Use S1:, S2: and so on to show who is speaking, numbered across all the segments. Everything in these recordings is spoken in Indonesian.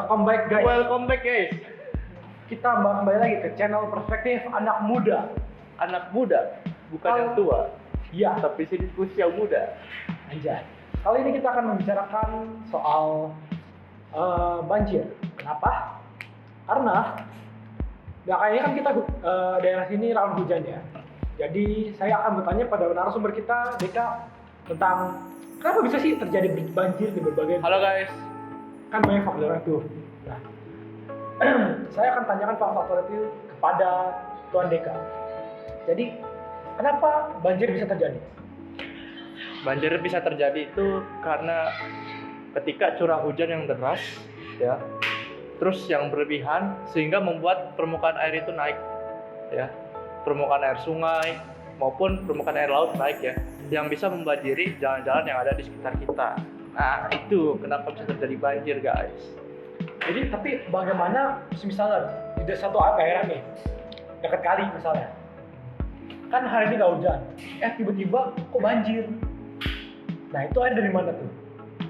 S1: Welcome back guys.
S2: Welcome back guys.
S1: Kita kembali lagi ke channel Perspektif Anak Muda.
S2: Anak muda, bukan yang tua.
S1: Iya,
S2: Tapi si diskusi yang muda.
S1: anjay. Kali ini kita akan membicarakan soal banjir. Kenapa? Karena kayaknya kan kita daerah sini rawan hujan ya. Jadi saya akan bertanya pada narasumber kita, Deka, tentang kenapa bisa sih terjadi banjir di berbagai
S2: Halo guys.
S1: kan banyak faktor itu. Nah, saya akan tanyakan faktor itu kepada Tuan Deka. Jadi, kenapa banjir bisa terjadi?
S2: Banjir bisa terjadi itu karena ketika curah hujan yang deras, ya, terus yang berlebihan sehingga membuat permukaan air itu naik, ya, permukaan air sungai maupun permukaan air laut naik ya, yang bisa membanjiri jalan-jalan yang ada di sekitar kita. Nah, itu kenapa bisa terjadi banjir, guys.
S1: Jadi, tapi bagaimana misalnya di satu daerah nih, dekat kali misalnya, kan hari ini nggak hujan, tiba-tiba kok banjir. Nah, itu air dari mana tuh?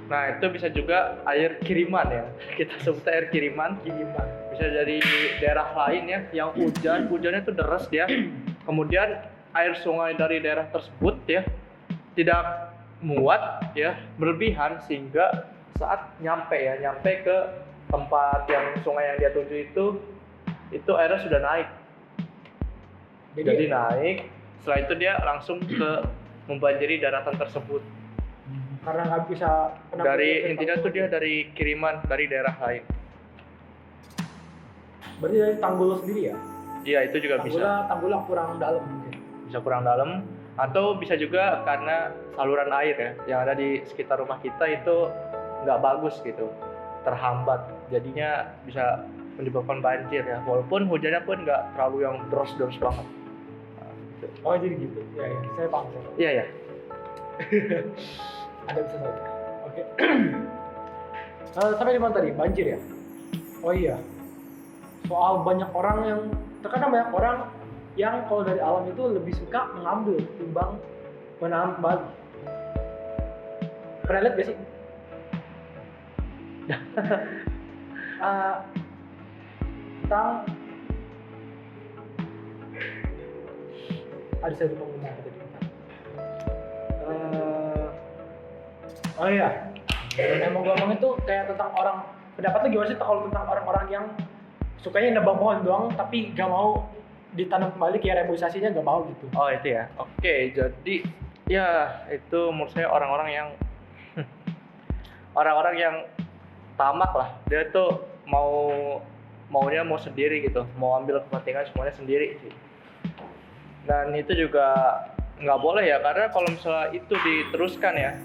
S2: Nah, itu bisa juga air kiriman ya. Kita sebut air kiriman.
S1: Kiriman.
S2: Bisa dari daerah lain ya, yang hujannya tuh deras ya. Kemudian air sungai dari daerah tersebut ya tidak muat ya, berlebihan sehingga saat nyampe ke tempat yang sungai yang dia tuju itu airnya sudah naik. Jadi naik, setelah itu dia langsung ke membanjiri daratan tersebut.
S1: Karena nggak bisa
S2: Intinya tuh dia dari kiriman dari daerah lain.
S1: Berarti dari tanggul sendiri ya?
S2: Iya, itu juga bisa.
S1: Tanggulnya kurang dalam mungkin.
S2: Bisa kurang dalam, atau bisa juga karena saluran air ya yang ada di sekitar rumah kita itu nggak bagus gitu, terhambat, jadinya bisa menyebabkan banjir ya, walaupun hujannya pun nggak terlalu yang deras banget. Nah, gitu.
S1: Oh, jadi gitu. Ya, saya paham.
S2: Iya ya.
S1: Ada bisa saja. Oke. Sampai di mana tadi? Banjir ya? Oh iya. Soal banyak orang yang terkadang banyak orang yang kalau dari alam itu lebih suka mengambil timbang menanam kembali. Pernah lihat gak sih? Tentang ada saya lupa ngomong apa tadi. Oh iya. Yang mau gue ngomong itu kayak tentang orang, pendapatnya gimana sih kalau tentang orang-orang yang sukanya nebang pohon doang tapi gak mau ditanam kembali, kayak reboisasinya gak mau gitu.
S2: Oh itu ya. Oke, jadi ya itu menurut saya orang-orang yang tamak lah. Dia tuh maunya mau sendiri gitu, mau ambil kepentingan semuanya sendiri sih. Dan itu juga nggak boleh ya, karena kalau misalnya itu diteruskan ya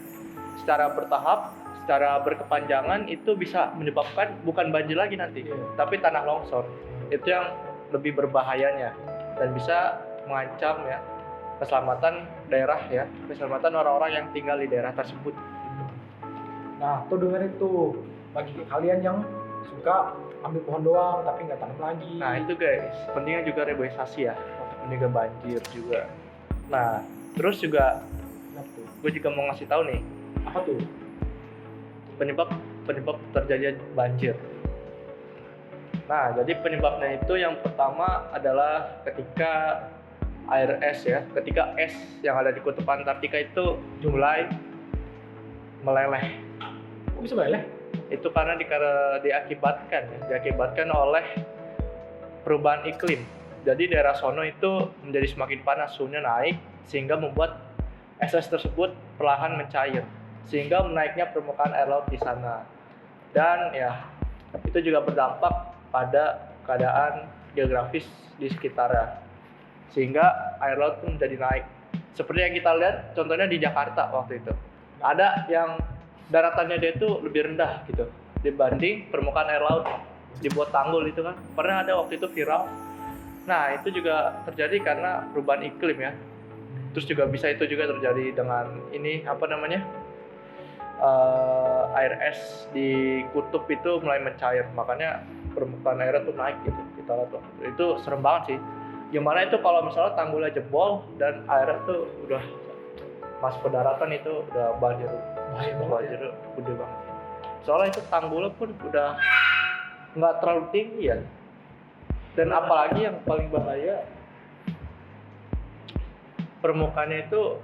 S2: secara bertahap, secara berkepanjangan, itu bisa menyebabkan bukan banjir lagi nanti, tapi tanah longsor. Itu yang lebih berbahayanya dan bisa mengancam ya keselamatan daerah ya, keselamatan orang-orang yang tinggal di daerah tersebut.
S1: Nah, tuh dengerin tuh, bagi kalian yang suka ambil pohon doang tapi nggak tanam lagi.
S2: Nah itu guys, pentingnya juga reboisasi ya untuk mencegah banjir juga. Nah terus juga gue juga mau ngasih tahu nih,
S1: apa tuh
S2: penyebab terjadinya banjir. Nah, jadi penyebabnya itu yang pertama adalah ketika air es ya, ketika es yang ada di kutub Antartika itu mulai meleleh.
S1: Kok bisa meleleh?
S2: Itu karena diakibatkan oleh perubahan iklim. Jadi daerah sono itu menjadi semakin panas, suhunya naik sehingga membuat es tersebut perlahan mencair, sehingga menaiknya permukaan air laut di sana. Dan ya, itu juga berdampak pada keadaan geografis di sekitarnya, sehingga air laut pun menjadi naik. Seperti yang kita lihat contohnya di Jakarta waktu itu. Ada yang daratannya dia itu lebih rendah gitu dibanding permukaan air laut, dibuat tanggul itu kan. Pernah ada waktu itu viral. Nah, itu juga terjadi karena perubahan iklim ya. Terus juga bisa itu juga terjadi dengan ini air es di kutub itu mulai mencair, makanya permukaan airnya tuh naik gitu. Kita lihat tuh, itu serem banget sih. Gimana itu kalau misalnya tanggulnya jebol dan airnya tuh udah masuk ke daratan, itu udah banjir gede banget. Soalnya itu tanggulnya pun udah nggak terlalu tinggi ya. Dan apalagi yang paling bahaya, permukaannya itu,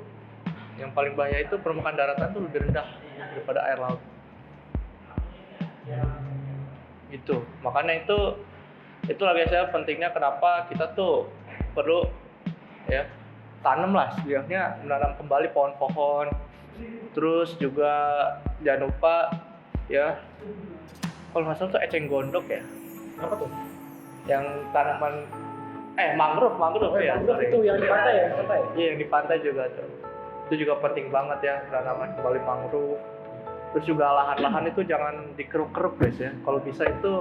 S2: yang paling bahaya itu permukaan daratan tuh lebih rendah daripada air laut. Gitu. Makanya itulah guys ya, pentingnya kenapa kita tuh perlu ya tanam lah, setidaknya menanam kembali pohon-pohon. Terus juga jangan lupa ya, kalau nggak salah tuh eceng gondok ya,
S1: Apa tuh?
S2: yang tanaman mangrove ya.
S1: Mangrove
S2: sorry.
S1: itu yang di pantai ya, pantai.
S2: Iya, yang di pantai juga tuh. Itu juga penting banget ya, penanaman kembali mangrove. Terus juga lahan-lahan itu jangan dikeruk-keruk guys ya. Kalau bisa itu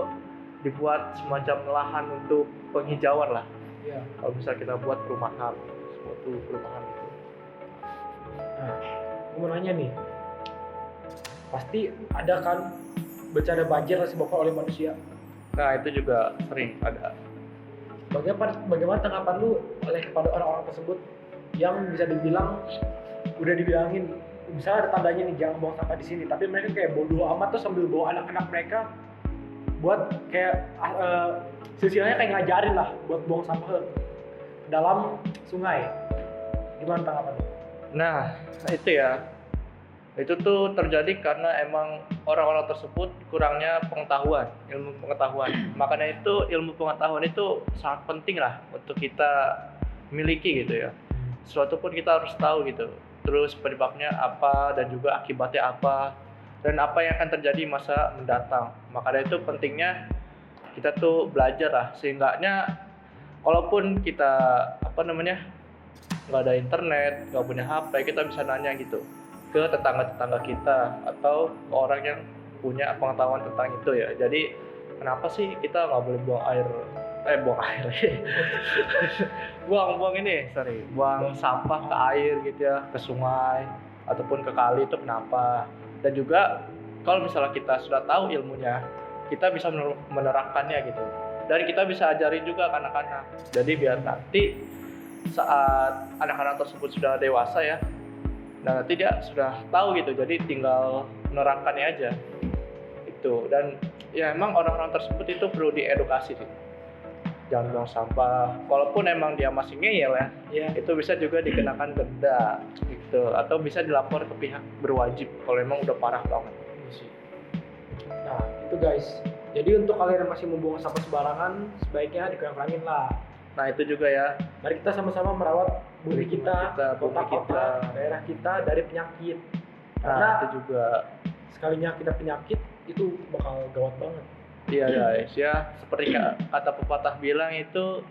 S2: dibuat semacam lahan untuk penghijauan lah.
S1: Iya.
S2: Kalau bisa kita buat perumahan, suatu perumahan itu.
S1: Nah, aku mau nanya nih, pasti ada kan bencana banjir yang disebabkan oleh manusia.
S2: Nah, itu juga sering ada.
S1: Bagaimana tanggapan lu kepada orang-orang tersebut yang bisa dibilang udah dibilangin, misalnya ada tandanya nih jangan buang sampah di sini, tapi mereka kayak bodoh amat tuh sambil bawa anak-anak mereka buat kayak sisinya kayak ngajarin lah buat buang sampah ke dalam sungai. Gimana tanggapan lu?
S2: Nah, itu ya. Itu tuh terjadi karena emang orang-orang tersebut kurangnya ilmu pengetahuan. Makanya itu ilmu pengetahuan itu sangat penting lah untuk kita miliki gitu ya. Sesuatu pun kita harus tahu gitu. Terus penyebabnya apa dan juga akibatnya apa dan apa yang akan terjadi masa mendatang. Makanya itu pentingnya kita tuh belajar lah, sehingganya walaupun kita nggak ada internet, nggak punya HP, kita bisa nanya gitu ke tetangga-tetangga kita atau ke orang yang punya pengetahuan tentang itu ya. Jadi kenapa sih kita nggak boleh buang air buang sampah ke air gitu ya, ke sungai ataupun ke kali, itu kenapa? Dan juga kalau misalnya kita sudah tahu ilmunya, kita bisa menerapkannya gitu, dan kita bisa ajarin juga ke anak-anak. Jadi biar nanti saat anak-anak tersebut sudah dewasa ya, nah nanti dia sudah tahu gitu, jadi tinggal menerapkannya aja itu. Dan ya emang orang-orang tersebut itu perlu diedukasi sih, jangan buang sampah. Walaupun emang dia masih ngeyel ya, itu bisa juga dikenakan denda gitu, atau bisa dilapor ke pihak berwajib kalau emang udah parah banget.
S1: Nah itu guys, jadi untuk kalian yang masih membuang sampah sembarangan, sebaiknya dikurang-kurangin lah.
S2: Nah itu juga ya,
S1: Mari kita sama-sama merawat bumi kita,
S2: bumi
S1: kota-kota,
S2: kita.
S1: daerah kita dari penyakit.
S2: Nah
S1: Karena
S2: itu juga
S1: sekalinya kita penyakit, itu bakal gawat banget.
S2: iya guys ya, seperti kata pepatah bilang itu,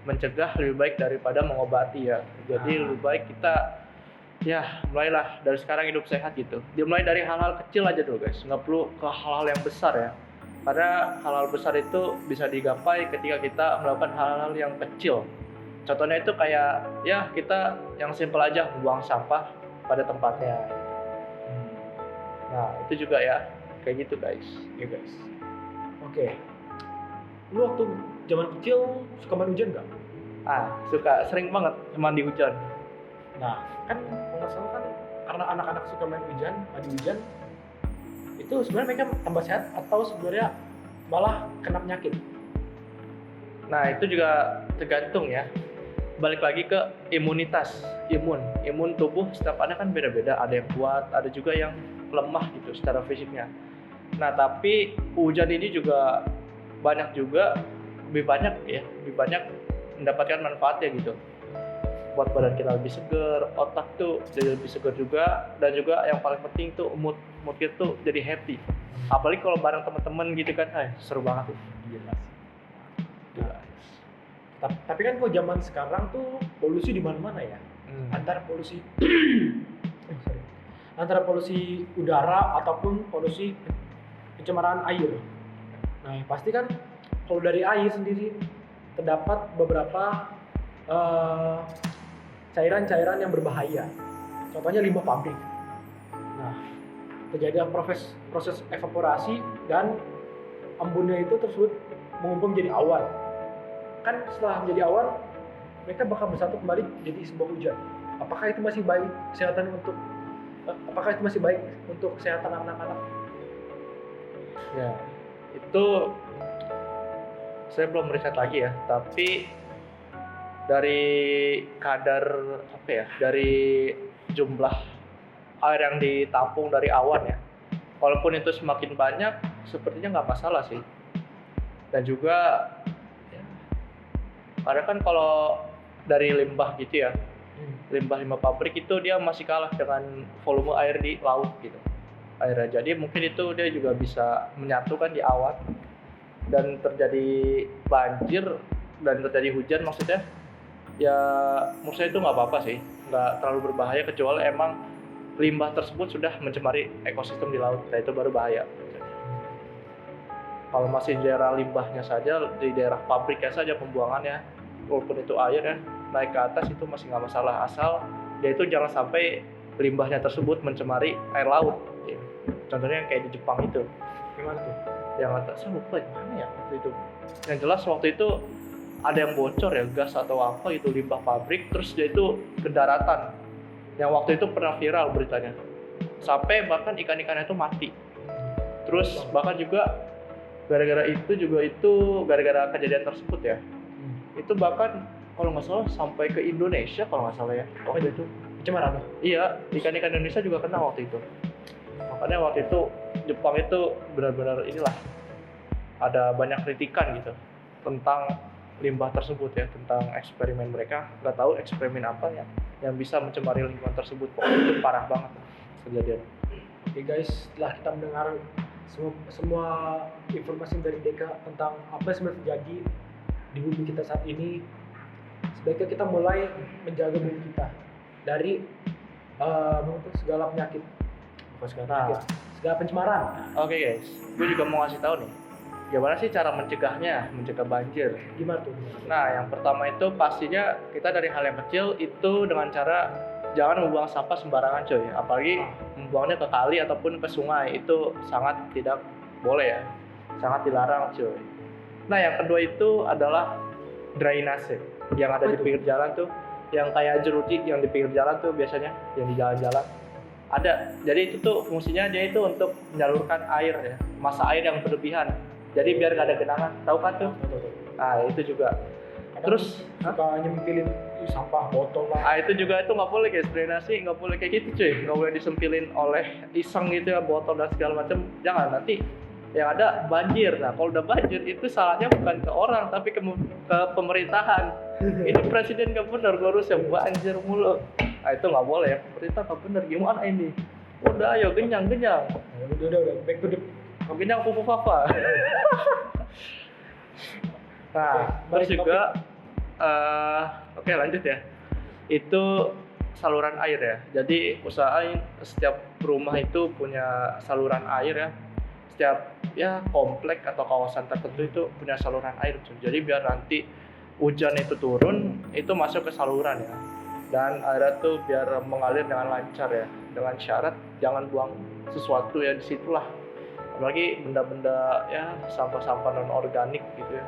S2: mencegah lebih baik daripada mengobati ya. Jadi lebih baik kita ya mulailah dari sekarang hidup sehat gitu. Dimulai dari hal-hal kecil aja dulu guys, nggak perlu ke hal-hal yang besar ya. Karena hal-hal besar itu bisa digapai ketika kita melakukan hal-hal yang kecil. Contohnya itu kayak ya kita yang simpel aja, membuang sampah pada tempatnya. Nah itu juga ya, kayak gitu guys.
S1: Ya guys. Oke. Lu waktu zaman kecil suka main hujan nggak?
S2: Suka, sering banget mandi hujan.
S1: Nah, kan kalau nggak salah kan karena anak-anak suka main hujan, mandi hujan, itu sebenarnya mereka tambah sehat atau sebenarnya malah kena penyakit?
S2: Nah itu juga tergantung ya. Balik lagi ke imunitas, imun tubuh setiap anak kan beda-beda. Ada yang kuat, ada juga yang lemah gitu secara fisiknya. Nah tapi hujan ini juga lebih banyak mendapatkan manfaatnya gitu. Buat badan kita lebih segar, otak tuh jadi lebih segar juga, dan juga yang paling penting tuh mood kita tuh jadi happy. Apalagi kalau bareng teman-teman gitu kan, seru banget tuh.
S1: Gila. Tapi kan kok zaman sekarang tuh polusi di mana-mana ya. Antara polusi udara ataupun polusi pencemaran air. Nah, pasti kan kalau dari air sendiri terdapat beberapa cairan-cairan yang berbahaya. Contohnya limbah pabrik. Nah, terjadi proses evaporasi dan embunnya itu tersebut mengumpul menjadi awan. Kan setelah menjadi awan, mereka bakal bersatu kembali jadi sebuah hujan. Apakah itu masih baik untuk kesehatan anak-anak?
S2: Ya, itu saya belum riset lagi ya, tapi dari kadar apa ya, dari jumlah air yang ditampung dari awan ya, walaupun itu semakin banyak sepertinya nggak masalah sih. Dan juga ya, karena kan kalau dari limbah gitu ya, limbah pabrik itu dia masih kalah dengan volume air di laut gitu airnya. Jadi mungkin itu dia juga bisa menyatukan di awan dan terjadi banjir dan terjadi hujan maksudnya. Ya menurut saya itu nggak apa-apa sih, nggak terlalu berbahaya kecuali emang limbah tersebut sudah mencemari ekosistem di laut. Nah itu baru bahaya. Kalau masih di daerah limbahnya saja, di daerah pabriknya saja pembuangannya, walaupun itu air ya naik ke atas itu masih nggak masalah, asal dia itu jangan sampai limbahnya tersebut mencemari air laut. Ya. Contohnya kayak di Jepang itu.
S1: Gimana tuh?
S2: Yang atas saya lupa gimana ya waktu itu. Yang jelas waktu itu ada yang bocor ya, gas atau apa itu limbah pabrik, terus dia itu ke daratan. Yang waktu itu pernah viral beritanya. Sampai bahkan ikan-ikannya itu mati. Terus bahkan juga gara-gara gara-gara kejadian tersebut ya. Itu bahkan kalau nggak salah sampai ke Indonesia kalau nggak salah ya waktu itu.
S1: Pencemaran?
S2: Iya, ikan-ikan Indonesia juga kena waktu itu. Makanya waktu itu Jepang itu benar-benar inilah ada banyak kritikan gitu tentang limbah tersebut ya, tentang eksperimen mereka. Nggak tahu eksperimen apa ya yang bisa mencemari lingkungan tersebut. Pokoknya itu parah banget kejadian.
S1: Oke guys, setelah kita mendengar semua informasi dari Deka tentang apa yang sebenarnya terjadi di bumi kita saat ini, sebaiknya kita mulai menjaga bumi kita dari segala penyakit, segala pencemaran.
S2: Oke guys, gue juga mau ngasih tahu nih, gimana sih cara mencegah banjir?
S1: Gimana tuh?
S2: Nah, yang pertama itu pastinya kita dari hal yang kecil itu dengan cara jangan membuang sampah sembarangan coy, apalagi membuangnya ke kali ataupun ke sungai, itu sangat tidak boleh ya, sangat dilarang coy. Nah, yang kedua itu adalah drainase yang ada di pinggir jalan tuh, yang kayak jeruji yang di pinggir jalan tuh biasanya, yang di jalan-jalan ada. Jadi itu tuh fungsinya dia itu untuk menyalurkan air ya, masa air yang berlebihan. Jadi biar gak ada genangan, tahu kan tuh? Nah itu juga. Terus
S1: suka nyempilin sampah botol lah.
S2: Ah itu juga itu nggak boleh guys, drainasi nggak boleh kayak gitu cuy, nggak boleh disempilin oleh iseng gitu ya botol dan segala macam. Jangan, nanti yang ada banjir. Nah kalau udah banjir itu salahnya bukan ke orang tapi ke pemerintahan. Ini presiden nggak benar ngurusnya, banjir mulu. Nah itu nggak boleh ya, pemerintah nggak benar, gimana ini? Udah ayo genyang.
S1: Udah back to the
S2: Genyang pupu papa. Nah, terus juga oke lanjut ya. Itu saluran air ya. Jadi usahain setiap rumah itu punya saluran air ya. Setiap ya komplek atau kawasan tertentu itu punya saluran air. Jadi biar nanti hujan itu turun, itu masuk ke saluran ya. Dan airnya tuh biar mengalir dengan lancar ya. Dengan syarat jangan buang sesuatu ya di situlah. Apalagi benda-benda ya sampah-sampah non organik gitu ya.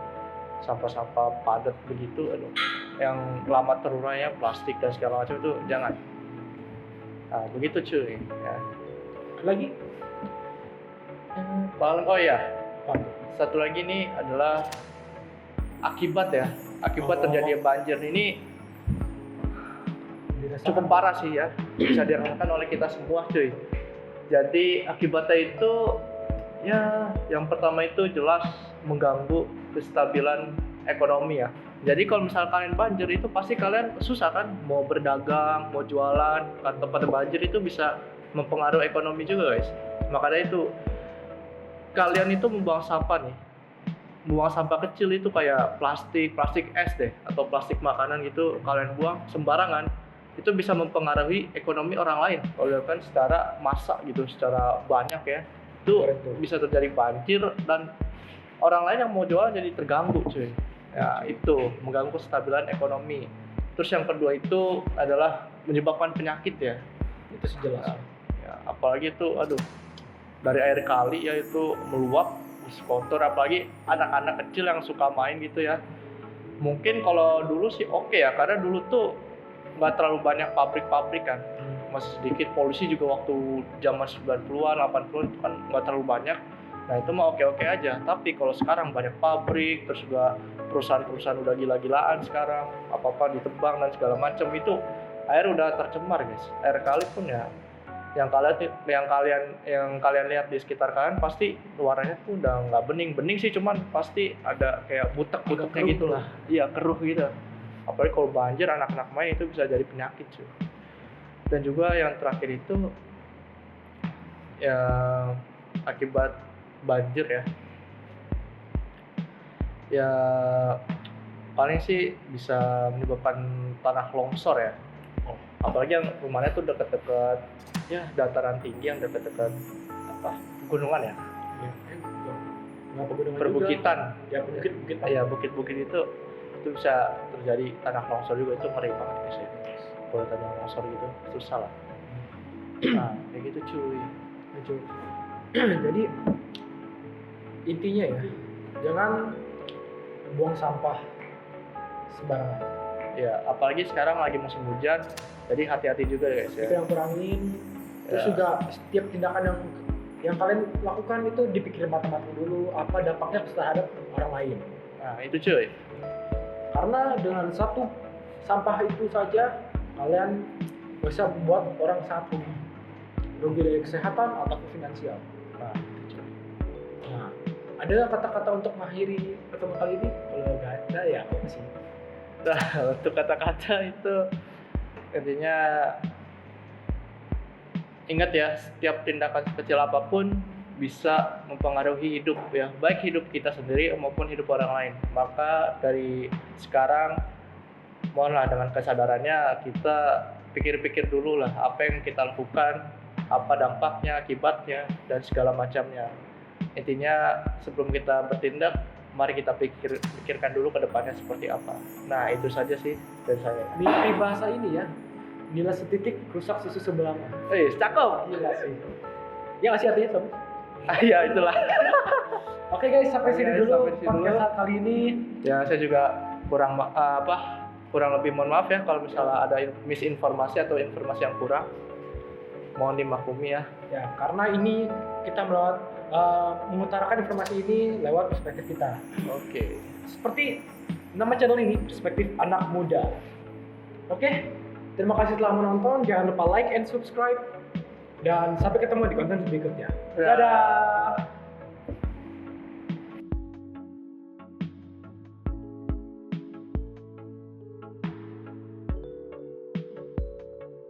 S2: Sampah-sampah padat begitu, aduh, yang lama terurainya plastik dan segala macam itu jangan. Nah begitu cuy ya.
S1: Lagi
S2: Paling oh ya, satu lagi nih adalah akibat terjadi banjir ini cukup parah sih ya, bisa dirasakan oleh kita semua cuy. Jadi akibatnya itu ya yang pertama itu jelas mengganggu kestabilan ekonomi ya. Jadi kalau misalnya kalian banjir itu pasti kalian susah kan mau berdagang, mau jualan, kan tempat banjir itu bisa mempengaruhi ekonomi juga guys. Makanya itu kalian itu membuang sampah nih, buang sampah kecil itu kayak plastik es deh atau plastik makanan gitu, kalian buang sembarangan itu bisa mempengaruhi ekonomi orang lain. Kalau dilakukan secara masak gitu, secara banyak ya, itu bisa terjadi banjir dan orang lain yang mau jual jadi terganggu cuy. Ya itu mengganggu kestabilan ekonomi. Terus yang kedua itu adalah menyebabkan penyakit ya.
S1: Itu sejelas.
S2: Ya, apalagi itu aduh dari air kali ya itu meluap kotor, apalagi anak-anak kecil yang suka main gitu ya. Mungkin kalau dulu sih oke ya, karena dulu tuh nggak terlalu banyak pabrik-pabrik kan, masih sedikit. Polusi juga waktu zaman 90-an 80-an itu kan nggak terlalu banyak. Nah itu mah oke-oke aja. Tapi kalau sekarang banyak pabrik, terus juga perusahaan-perusahaan udah gila-gilaan sekarang, apa-apa ditebang dan segala macam, itu air udah tercemar guys. Air kali pun ya, yang kalian lihat di sekitar kalian pasti warnanya tuh udah nggak bening sih, cuman pasti ada kayak butek-buteknya
S1: keruh
S2: gitu lah. Iya, keruh gitu. Apalagi kalau banjir, anak-anak main itu bisa jadi penyakit cuy. Dan juga yang terakhir itu ya akibat banjir ya paling sih bisa menyebabkan tanah longsor ya. Apalagi yang rumahnya tuh deket-deket ya dataran tinggi, yang deket-deket apa gunungan ya,
S1: Nggak pegunungan
S2: perbukitan
S1: juga. Ya bukit-bukit.
S2: ya bukit-bukit itu bisa terjadi tanah longsor juga. Itu ngeri banget guys ya, kalau tanah longsor gitu susah lah. Nah kayak gitu cuy.
S1: Lucu. Jadi intinya ya, jangan buang sampah sembarangan.
S2: Ya apalagi sekarang lagi musim hujan, jadi hati-hati juga ya guys ya.
S1: Itu yang kurangin. Terus
S2: Ya.
S1: juga setiap tindakan yang kalian lakukan itu dipikir matang-matang dulu apa dampaknya terhadap orang lain.
S2: Nah itu cuy.
S1: Karena dengan satu sampah itu saja kalian bisa membuat orang sangat rugi dari kesehatan ataupun finansial.
S2: Nah itu cuy.
S1: Nah, ada kata-kata untuk mengakhiri pertemuan kali ini? Kalau nggak ada ya apa sih?
S2: Nah, untuk kata-kata itu intinya ingat ya, setiap tindakan sekecil apapun bisa mempengaruhi hidup ya, baik hidup kita sendiri maupun hidup orang lain. Maka dari sekarang mohonlah dengan kesadarannya kita pikir-pikir dulu lah apa yang kita lakukan, apa dampaknya, akibatnya, dan segala macamnya. Intinya sebelum kita bertindak, mari kita pikirkan dulu ke depannya seperti apa. Nah itu saja sih dari saya.
S1: Di bahasa ini ya, nilai setitik rusak susu sebelanga.
S2: Cakep.
S1: Gila sih. Ya nggak sih artinya Tom?
S2: Ya itulah.
S1: Oke guys, sampai
S2: Oke,
S1: sini
S2: guys,
S1: dulu
S2: sampai sini
S1: podcast
S2: dulu.
S1: kali ini.
S2: Ya saya juga kurang lebih mohon maaf ya kalau misalnya ada misinformasi atau informasi yang kurang, mohon dimaklumi ya.
S1: Ya, karena ini kita mengutarakan informasi ini lewat perspektif kita.
S2: Oke.
S1: Seperti nama channel ini, perspektif anak muda. Oke, terima kasih telah menonton. Jangan lupa like and subscribe. Dan sampai ketemu di konten berikutnya.
S2: Dadah.
S1: Dadah.